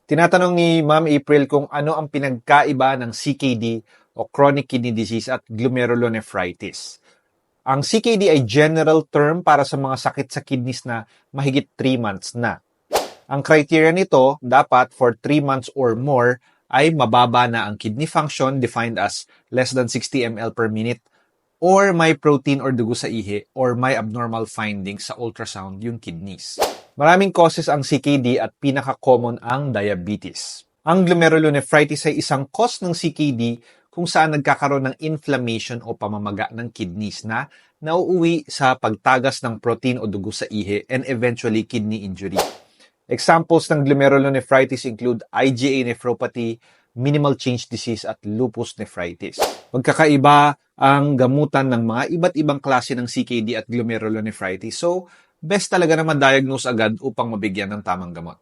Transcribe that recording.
Tinatanong ni Ma'am April kung ano ang pinagkaiba ng CKD o chronic kidney disease at glomerulonephritis. Ang CKD ay general term para sa mga sakit sa kidneys na mahigit 3 months na. Ang criteria nito, dapat for 3 months or more ay mababa na ang kidney function defined as less than 60 ml per minute or may protein or dugo sa ihi or may abnormal findings sa ultrasound yung kidneys. Maraming causes ang CKD at pinaka-common ang diabetes. Ang glomerulonephritis ay isang cause ng CKD kung saan nagkakaroon ng inflammation o pamamaga ng kidneys na nauuwi sa pagtagas ng protein o dugo sa ihi and eventually kidney injury. Examples ng glomerulonephritis include IgA nephropathy, minimal change disease at lupus nephritis. Magkakaiba ang gamutan ng mga iba't ibang klase ng CKD at glomerulonephritis. So, best talaga na ma-diagnose agad upang mabigyan ng tamang gamot.